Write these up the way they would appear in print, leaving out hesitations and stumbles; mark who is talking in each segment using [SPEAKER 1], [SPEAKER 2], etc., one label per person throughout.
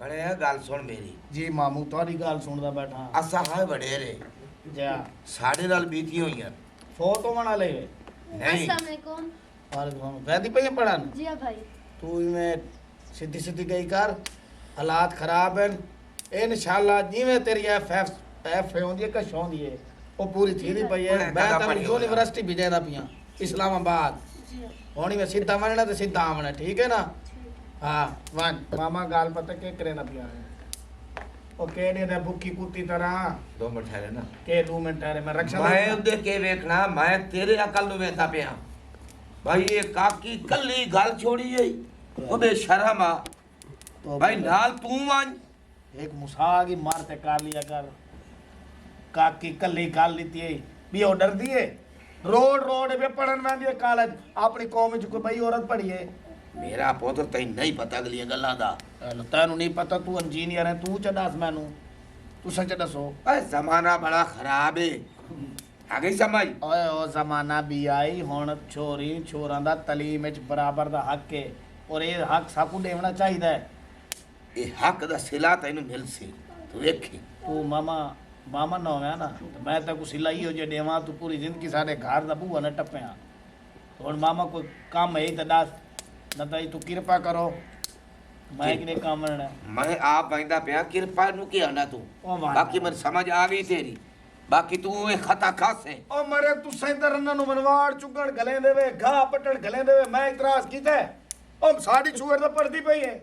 [SPEAKER 1] बड़े गल सुन मेरी
[SPEAKER 2] जी मामू ਤੁਹਾਡੀ ਗੱਲ ਸੁਣਦਾ ਬੈਠਾ
[SPEAKER 1] असा है बड़े रे
[SPEAKER 2] ਜਾ
[SPEAKER 1] साढ़े नाल बीती हुई
[SPEAKER 2] ਫੋਟੋ ਬਣਾ ਲੈ
[SPEAKER 1] नहीं
[SPEAKER 3] अस्सलाम वालेकुम।
[SPEAKER 2] ਵਾਲੇਕੁਮ ਵੈਦੀ ਪਈ ਪੜਨ
[SPEAKER 3] जी हाँ भाई।
[SPEAKER 2] ਤੂੰ ਇਵੇਂ ਸਿੱਧੀ ਸਿੱਧੀ ਗਈ ਕਰ ਹਾਲਾਤ ਖਰਾਬ ਹਨ ਇਨਸ਼ਾਅੱਲਾ ਜਿਵੇਂ ਤੇਰੀ ਐਫ ਹੁੰਦੀ ਹੈ ਕਸ਼ ਹੁੰਦੀ ਹੈ ਉਹ ਪੂਰੀ ਥੀ ਦੀ ਪਈ ਹੈ ਮੈਂ ਤਾਂ ਯੂਨੀਵਰਸਿਟੀ ਭੇਜਦਾ ਪਿਆ ਇਸਲਾਮਾਬਾਦ
[SPEAKER 3] जी हाँ।
[SPEAKER 2] ਹੋਣੀ ਮੈਂ ਸਿੱਧਾ ਵਣਨਾ ਤੇ ਸਿੱਧਾ ਆਵਣਾ ਠੀਕ ਹੈ ਨਾ ਹਾਂ ਵਨ ਮਾਮਾ ਗੱਲ ਪਤਾ ਕਿ ਕਰੇ ਨਾ ਪਿਆ ਉਹ ਕਿਹੜੇ ਦਾ ਭੁੱਖੀ ਕੁੱਤੀ ਤਰ੍ਹਾਂ
[SPEAKER 1] 2 मिनट ठहरे ना
[SPEAKER 2] ਕਿ 2 ਮਿੰਟ ਠਹਿਰੇ ਮੈਂ ਰਕਸ਼ਾ
[SPEAKER 1] मैं उदे के वेखना मैं तेरे अकल नु वेंदा पिया भाई ये काकी कल्ली गल छोड़ी है ओ बेशरम आ भाई नाल तू वन
[SPEAKER 2] एक मुसागी मारते कर लिया कर काकी कल्ली कर लीती है भी वो डर दिए रोड रोड पे पढ़न में दिए कॉलेज अपनी कौम च कोई बई औरत पढ़ी है
[SPEAKER 1] मेरा पुत्र तैन नहीं पता अगली गल्लां दा
[SPEAKER 2] तेन नहीं पता तू इंजीनियर है तू च दस मैनू तू सच दसो
[SPEAKER 1] ए जमाना बड़ा खराब है आ गई समझ
[SPEAKER 2] ओए ओ जमाना भी आई हुण छोरी छोरां दा तलीम विच बराबर दा हक है और ये हक सब को देना चाहिए
[SPEAKER 1] ये हक दा सिला तैनू मिल सी तू वेखी
[SPEAKER 2] तू मामा मामा ना होया ना तो मैं तो कुछ सिलाई हो जे देवा तू पूरी जिंदगी साडे घर दा बूहा न टपया हुण मामा कोई काम है तो दस न तो तू कृपा करो मैं किने काम रहना
[SPEAKER 1] मैं आप वंदा पिया कृपा नु की आना तू
[SPEAKER 2] ओ वाह
[SPEAKER 1] बाकी मन समझ आ गई तेरी बाकी तू ये खता खास है
[SPEAKER 2] ओ मरे तू सैंदर नु मनवाड़ चुगण गले देवे घा पटण गले देवे मैं इतराज कीता ओ साडी छुअर तो पड़दी पई है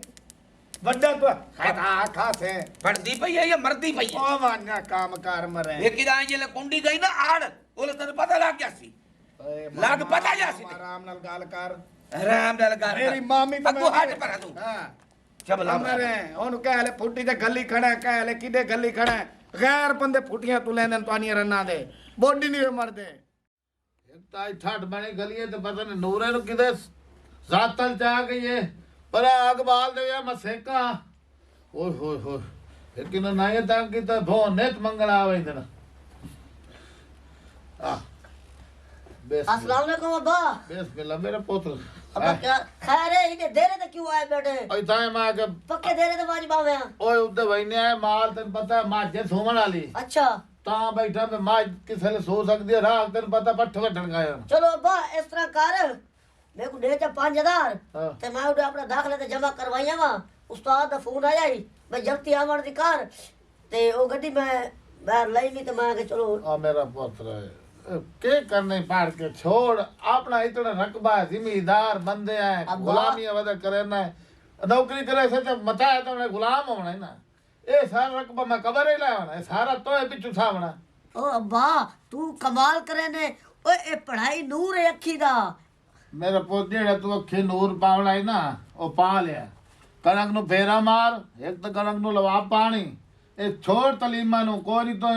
[SPEAKER 2] वड्डा तो खता खास है
[SPEAKER 1] पड़दी पई है या मरदी पई है
[SPEAKER 2] ओ वान्या काम कार मरे
[SPEAKER 1] ये किदा ये कुंडी गई ना आड़ ओले तेरे पता लग गया सी लग पता जा सी
[SPEAKER 2] आराम नाल गाल कर
[SPEAKER 1] आराम नाल कर
[SPEAKER 2] मेरी मामी तो
[SPEAKER 1] तू हट पर तू
[SPEAKER 2] हां
[SPEAKER 1] चबला
[SPEAKER 2] मरे ओनु कह ले फुट्टी ते गली खड़ा कह ले किदे गली खड़ा गैर बंदे फुटियां तू लेंदे तानियां रन्ना दे बॉडी नहीं मरदे ताई ठट बने गलिए ते पता नहीं नूरे नु किदे रातल जा गई है पर आग बाल दे या मसेका ओए होए होए फिर किन ना ये तंग की तो भो नेत मंगल आवे इधर आ
[SPEAKER 4] अस्सलाम वालेकुम अब्बा।
[SPEAKER 2] बिस्मिल्लाह मेरा पुत्र
[SPEAKER 4] अब्बा क्या खैर है इने देरे ते क्यों आए बेटे
[SPEAKER 2] ओए ताए मां के
[SPEAKER 4] पक्के देरे ते वाज बावे
[SPEAKER 2] ओए उधर वहीने आए माल तेन पता है माजे सोमन वाली
[SPEAKER 4] अच्छा
[SPEAKER 2] ता बैठा मैं माज किसे ले सो सकदी है रात तेन पता पट्ठ वटन गया
[SPEAKER 4] चलो अब्बा इस तरह कर मेरे को दे चा 5000
[SPEAKER 2] हां
[SPEAKER 4] ते मैं उड़े अपना दाखले ते जमा करवाइया वा उस्ताद दा फोन आया ही मैं जल्दी आवन दी कर ते ओ गड्डी मैं बाहर लई ली ते मैं के चलो
[SPEAKER 2] आ मेरा पुत्र है के करने पाड़ के छोड़ अपना इतना रकबा जिम्मेदार बंदे हैं गुलामी वदा करना है नौकरी करे से तो मता है तो गुलाम होना है ना ए सारा रकबा मैं कबर ही लावना है सारा तो है पिछू सावना
[SPEAKER 4] ओ अब्बा तू कमाल करे ने ओए ए पढ़ाई नूर है अखी दा
[SPEAKER 2] मेरा पुत्र जेड़ा तू अखी नूर पावना है ना ओ पा लिया कणक नु फेरा मार एक तो कणक नु लवा पानी ए छोड़ तलीमा नु कोई तो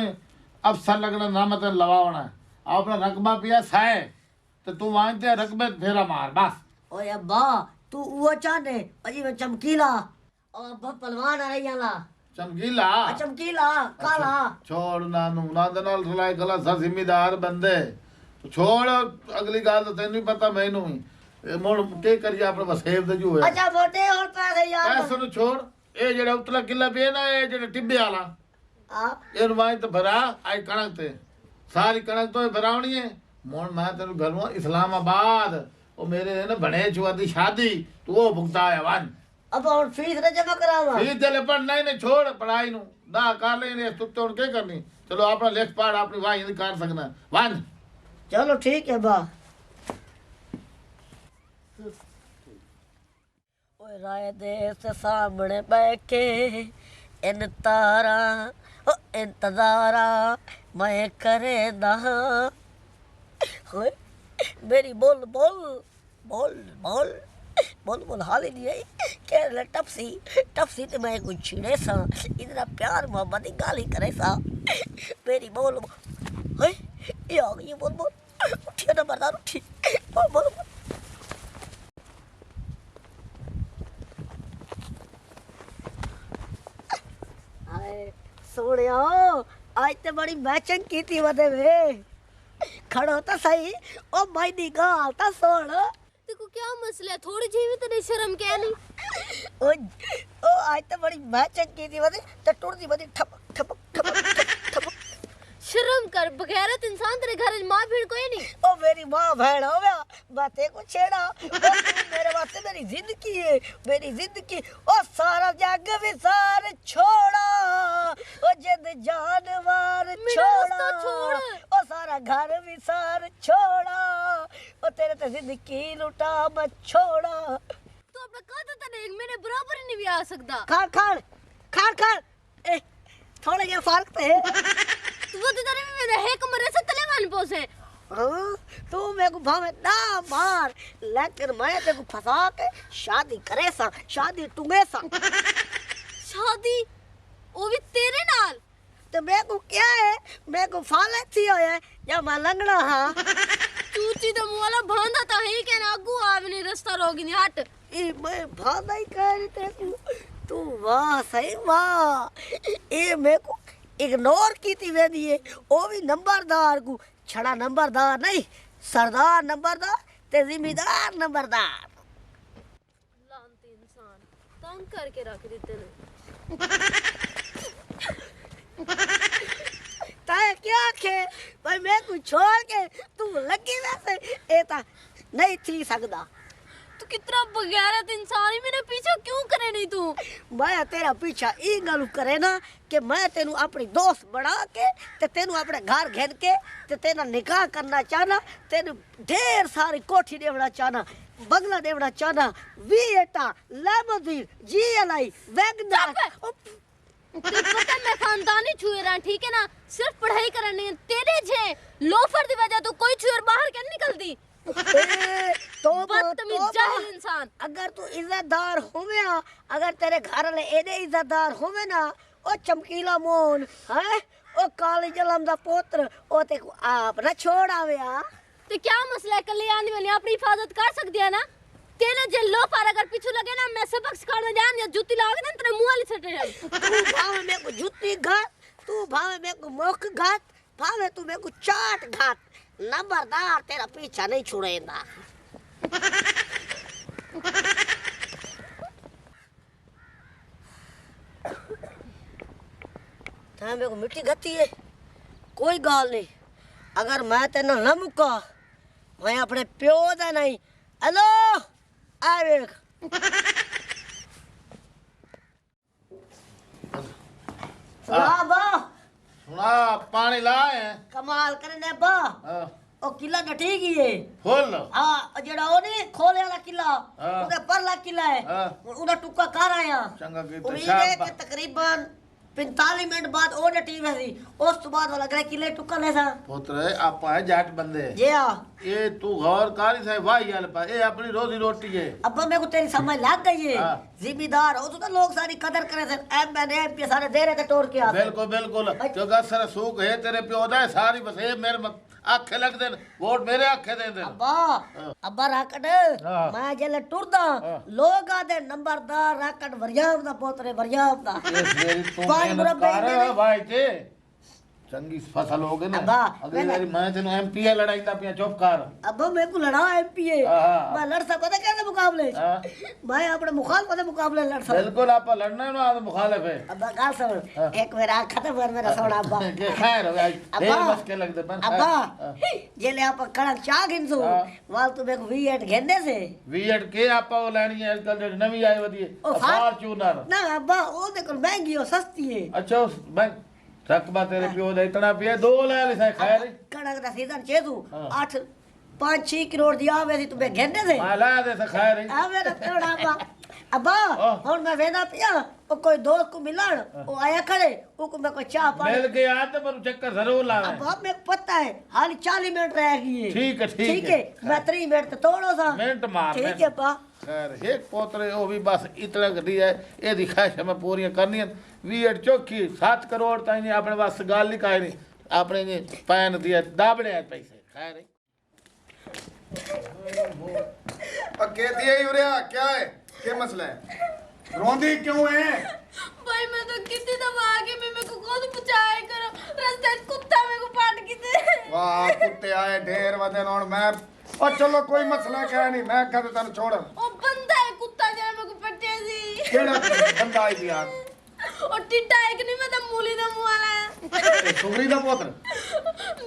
[SPEAKER 2] अफसर लगना ना मत लवावना अपना रकबा पिया साए तो तू वांते रकबे फेरा मार बस
[SPEAKER 4] ओए अब्बा तू वो चाहने अजी मैं चमकीला और अब्बा पहलवान आ रही आला
[SPEAKER 2] चमकीला
[SPEAKER 4] चमकीला काला
[SPEAKER 2] छोड़ नानू नाद नाल सलाई गला सा जिम्मेदार बंदे तो छोड़ अगली गाल तो तेनू ही पता मैनू ही ए मोड़ के करिया अपने वसेब दे जो है
[SPEAKER 4] अच्छा वोटे और पैसे यार
[SPEAKER 2] पैसे नु छोड़ ए जेड़ा उतला किला पे ना ए जेड़ा टिब्बे वाला
[SPEAKER 4] आ
[SPEAKER 2] ए रुवाई तो भरा आई कणक ते सारी कणक तो भरावनी है मोड़ मैं तेनू घरों इस्लामाबाद ओ मेरे ने बने छुआ दी शादी तू वो भुगता है वन
[SPEAKER 4] अब और फीस न जमा करावा
[SPEAKER 2] फीस दे ले पर नहीं छोड़ पढ़ाई नु दा कर ले ने तू तो के करनी चलो अपना लेख पढ़ अपनी वाही नहीं कर सकना वन
[SPEAKER 4] चलो ठीक है बा ओए राय देश सामने बैठे इन तारा ओ इंतजारा मैं करे दा होए मेरी बोल बोल बोल बोल बोल बोल हाल ही नहीं आई कह ले टपसी टपसी ते मैं कुछ छिड़े सा इतना प्यार मोहब्बत की गाली करे सा मेरी बोल होए ये आ गई बोल बोल उठिए ना मरदार उठी बोल बोल सोनिया आज ते बड़ी मैचिंग की थी वदे वे खड़ो तो सही ओ भाई दी गाल ता सोण
[SPEAKER 3] देखो क्या मसला है थोड़ी जी भी तो नहीं शर्म क्या नहीं
[SPEAKER 4] ओ आज तो बड़ी मैं चंकी थी वदी ते टुरदी वदी ठप ठप ठप ठप।
[SPEAKER 3] शर्म कर, बगैरत इंसान तेरे घर मां भीड़ कोई नहीं।
[SPEAKER 4] ओ मेरी मां बहन हो गया बातें को छेड़ा। ओ मेरे वास्ते मेरी जिंदगी है, मेरी जिंदगी। ओ सारा जग विसार छोड़ा, ओ जिंद जानवर छोड़ा, ओ सारा घर विसार छोड़ा, ओ तेरे ते जिंदगी लुटा मैं छोड़ा।
[SPEAKER 3] तू अपना कहता था देख मेरे बराबर ही नहीं भी आ सकता।
[SPEAKER 4] खाड़ खाड़ खाड़ खाड़ ए थोड़ा ये फर्क तो है।
[SPEAKER 3] तू वो तेरे में मेरे है कमरे से तले मान पोसे।
[SPEAKER 4] तू मेरे को भावे ना मार, लेकिन मैं तेरे को फंसा के शादी करे सा, शादी टूंगे सा।
[SPEAKER 3] शादी वो भी तेरे नाल?
[SPEAKER 4] तो मेरे को क्या है, मेरे को फाले थी हो है या मैं लंगड़ा हाँ।
[SPEAKER 3] चूची तो मुआला भांदा था ही के ना अगू आवनी रास्ता रोगी नहीं हट।
[SPEAKER 4] ए मैं भांदा ही कह रही तेरे को। तू वाह सही वाह। ए मेरे को इग्नोर की थी वे दिए, वो भी नंबरदार को। छड़ा नंबरदार नहीं, सरदार नंबरदार ते जिम्मेदार नंबरदार।
[SPEAKER 3] लानती इंसान तंग करके रख देते ने।
[SPEAKER 4] ताए क्या खे भाई मैं को छोड़ के तू लगी वैसे एता नहीं थी सकदा।
[SPEAKER 3] तू कितना बगैरत इंसान ही मेरे पीछे क्यों करे नहीं तू?
[SPEAKER 4] मैं तेरा पीछा ई गल करे ना कि मैं तेनू अपनी दोस्त बना के ते तेनू अपने घर घेर के ते तेरा निकाह करना चाहना, तेनू ढेर सारी कोठी देवना चाहना, बंगला देवना चाहना, वीएटा लेमोजीन जीएलआई वैगनर।
[SPEAKER 3] तेरे पता मैं खानदानी छुएरा ठीक है ना, सिर्फ पढ़ाई करनी है तेरे जे लोफर दी वजह तो कोई छुएर बाहर क्या निकलती।
[SPEAKER 4] तो
[SPEAKER 3] बदतमीज जाहिल इंसान।
[SPEAKER 4] अगर तू इज्जतदार होवे, अगर तेरे घर वाले एडे इज्जतदार होवे ना, ओ चमकीला मोहन है ओ काली जलम दा पुत्र ओ ते को आप ना छोड़ आवे आ।
[SPEAKER 3] तो क्या मसला है, कल आने वाली अपनी हिफाजत कर सकती है ना। तेरे जे लोफर अगर पीछे लगे ना मैं सबक सिखाने जान या जूती लागे ना तेरे मुंह वाली सटे।
[SPEAKER 4] तू भावे मेरे को जूती घात, तू भावे मेरे को मुख घात, भावे तू मेरे को चाट घात, नंबरदार तेरा पीछा नहीं छुड़ेगा। था मेरे को मिट्टी गती है, कोई गाल नहीं। अगर मैं तेना न मुका मैं अपने प्यो दा नहीं। हेलो आ वेख सुना बा,
[SPEAKER 2] सुना पानी लाए
[SPEAKER 4] कमाल करने बा। ओ किला डटी गई है
[SPEAKER 2] फुल।
[SPEAKER 4] हां जेड़ा ओ नहीं खोले वाला किला, उधर परला किला है, उधर टुक्का कर आया।
[SPEAKER 2] चंगा की
[SPEAKER 4] उम्मीद है कि तकरीबन 45 मिनट बाद ओ डटी वैसी उस तो बाद वाला किले टुक्का ले सा
[SPEAKER 2] पुत्र आप है जाट बंदे
[SPEAKER 4] जे आ।
[SPEAKER 2] ये तू गौर कारी से वाही वाले पा ये अपनी रोजी रोटी है।
[SPEAKER 4] अब मेरे को तेरी समझ लग गई है। जिम्मेदार हो तो लोग सारी कदर करे थे, एमएनए सारे दे रहे थे टोर के।
[SPEAKER 2] बिल्कुल बिल्कुल क्योंकि सर सूख है तेरे प्यो दा सारी बस ये मेरे आखे लग दे वोट मेरे आखे दे दे।
[SPEAKER 4] अब्बा अब्बा राकट मैं जेले टुरदा लोग आदे नंबरदार राकट वरियाम दा पोतरे वरियाम दा पांच मुरब्बे
[SPEAKER 2] भाई जे चंगी फसल हो गई ना। अगली बारी मैं तेनु एमपीए लड़ाईंदा पिया चुप कर।
[SPEAKER 4] अब्बा मेरे को लड़ा एमपीए मैं लड़ सकता था कैसे मुकाबले मैं अपने मुखालिफ से मुकाबले लड़ सकता।
[SPEAKER 2] बिल्कुल आप लड़ने ना आप मुखालिफ है।
[SPEAKER 4] अब्बा गाल सुन एक मेरा खत्म कर मेरा सोना अब्बा
[SPEAKER 2] खैर हो गया ढेर मस्के लग दे पर
[SPEAKER 4] अब्बा जेले आप कड़क चाह गिनसो वाल तू मेरे को वीएट घेने से
[SPEAKER 2] वीएट के आपा वो लेनी है आजकल जो नवी आई वदी फॉर्च्यूनर ना
[SPEAKER 4] अब्बा वो देखो महंगी और सस्ती है।
[SPEAKER 2] अच्छा मैं रकबा तेरे प्यो दा इतना पिया दो ले ले सा खैर
[SPEAKER 4] कड़क दा सीजन चेदू 8 5-6 करोड़ दी आवे सी तू बे घेने से
[SPEAKER 2] मैं ला दे सा खैर
[SPEAKER 4] आ मेरा पेड़ा अब्बा अब्बा हुन मैं वेदा पिया ओ कोई दोस्त को मिलन ओ आया करे ओ को मैं कोई चाह पानी
[SPEAKER 2] मिल गया तो पर चक्कर जरूर लावे।
[SPEAKER 4] अब्बा मेरे को पता है हाल 40 मिनट रह गई है।
[SPEAKER 2] ठीक है
[SPEAKER 4] मैं 3 मिनट तो तोड़ो सा
[SPEAKER 2] मिनट मार
[SPEAKER 4] ठीक है बा
[SPEAKER 2] खैर एक पोतरे ओ भी बस इतना गड्डी है ए दी ख्वाहिश मैं पूरी करनी है। वीएट चौकी 7 करोड़ ताई अपने वास गाल लिखाई नहीं अपने ने पैन दिया दाबड़े पैसे खैर
[SPEAKER 5] पक्के दिए यूरिया क्या है क्या मसला है रोंदी क्यों है
[SPEAKER 3] भाई मैं तो कितनी दफा आके मैं मेरे को खुद पुछाए करो रास्ते में कुत्ता मेरे को पाट के दे।
[SPEAKER 5] वाह कुत्ते आए ढेर वदन और मैं और चलो कोई मसला क्या नहीं मैं कहते तन छोड़
[SPEAKER 3] ओ बंदा है कुत्ता जरा मेरे को पट्टे सी
[SPEAKER 2] केड़ा बंदा आई दिया
[SPEAKER 3] और टिड्डा एक नहीं मैं तो मूली दा मुंह वाला है
[SPEAKER 2] सुगरी दा पुत्र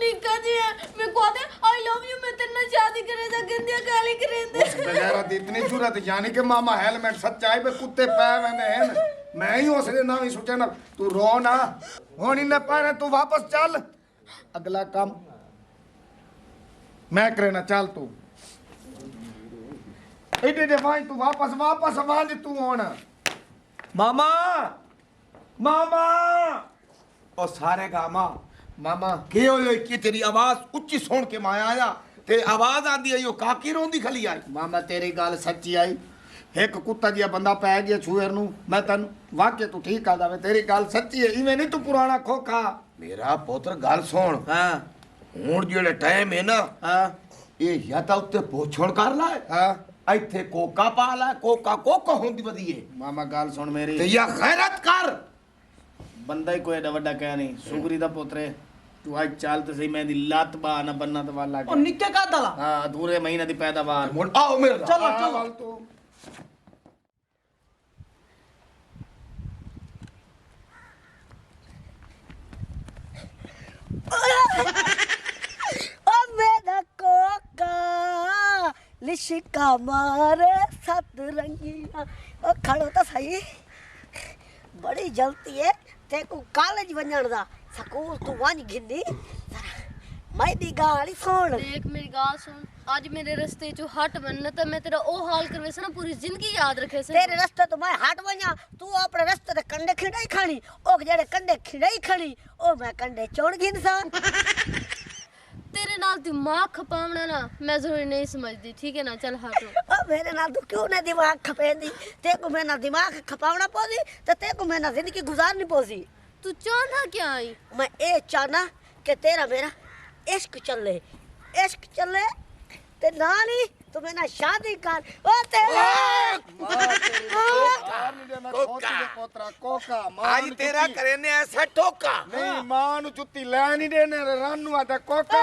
[SPEAKER 3] निक्का जी है मैं कहते आई लव यू मैं तेरे नाल शादी करे दा गंदिया गाली करेंदे
[SPEAKER 2] उस बेचारा दी इतनी जरूरत यानी कि मामा हेलमेट सच्चाई पे कुत्ते पै वेंदे हैं मैं ही उसदे नाम ही सोचा ना तू रो ना हुन इन्ने पैरे तू वापस चल अगला काम मैं करना चल तू इधर दे भाई तू वापस आवाज तू होना
[SPEAKER 1] मामा मामा ओ सारे गामा
[SPEAKER 2] मामा
[SPEAKER 1] के होयो कि तेरी आवाज उच्ची सुन के मैं आया ते आवाज आंदी आई ओ काकी रोंदी खली आई
[SPEAKER 2] मामा तेरी गल सच्ची आई एक कुत्ता जिहा बंदा पै गया छुएर नु मैं तन वाकई तू ठीक आ जावे तेरी गल सच्ची है इवें नहीं तू पुराना खोखा
[SPEAKER 1] मेरा पुत्र गल सुन
[SPEAKER 2] हां
[SPEAKER 1] हुन जेड़े टाइम है ना
[SPEAKER 2] हां
[SPEAKER 1] ये या ता उत्ते पोछण कर ला
[SPEAKER 2] हां
[SPEAKER 1] ਇੱਥੇ ਕੋਕਾ ਪਾ ਲੈ ਕੋਕਾ ਕੋਕਾ ਹੁੰਦੀ ਵਧੀਏ
[SPEAKER 2] मामा गल सुन मेरी
[SPEAKER 1] ਤੇ ਯਾ ਗੈਰਤ ਕਰ
[SPEAKER 2] बंदा ही कोई एडा वड्डा क्या नहीं सुगरी दा पुत्र है तू आज चाल तो सही मैं दी लात बा ना बनना तो वाला
[SPEAKER 4] ਉਹ ਨਿੱਕੇ ਕਾ ਦਲਾ
[SPEAKER 2] हां अधूरे महीने दी पैदावार
[SPEAKER 1] ਹੁਣ ਆਓ ਮੇਰੇ ਨਾਲ
[SPEAKER 4] चलो चलो
[SPEAKER 2] वाल तू
[SPEAKER 4] ओ मेरा कोका लिशिका मारे सतरंगिया ओ खड़ो तो सही बड़ी जल्दी है ते को कॉलेज वञण दा स्कूल तू वञ गिंदी मैं दी गाली सुन
[SPEAKER 3] देख मेरी गाल सुन आज मेरे रास्ते चो हट बनना तो मैं तेरा ओ हाल करवे से ना पूरी जिंदगी याद रखे से
[SPEAKER 4] तेरे रास्ते तो मैं हट वञा तू अपने रास्ते ते कंडे खिड़ाई खानी ओ जेड़े कंडे खिड़ाई खड़ी ओ मैं कंडे चोड़ गिनसान
[SPEAKER 3] तेरे नाल दिमाग खपावना ना मैं जरूरी नहीं समझदी ठीक है ना चल हटो
[SPEAKER 4] ओ मेरे नाल तू क्यों ना दिमाग खपेंदी ते को मेरा दिमाग खपावना पोसी ते को मेरा जिंदगी गुजारनी पोसी
[SPEAKER 3] तू चाहता क्या आई
[SPEAKER 4] मैं ए चाहना कि तेरा मेरा इश्क चले ते नानी तू मेरा शादी कर ओ तेरा
[SPEAKER 2] पोतरा कोका
[SPEAKER 1] आज तेरा करेने ऐसा ठोका
[SPEAKER 2] नहीं मां नु जुत्ती ले नहीं देने रन नु आदा कोका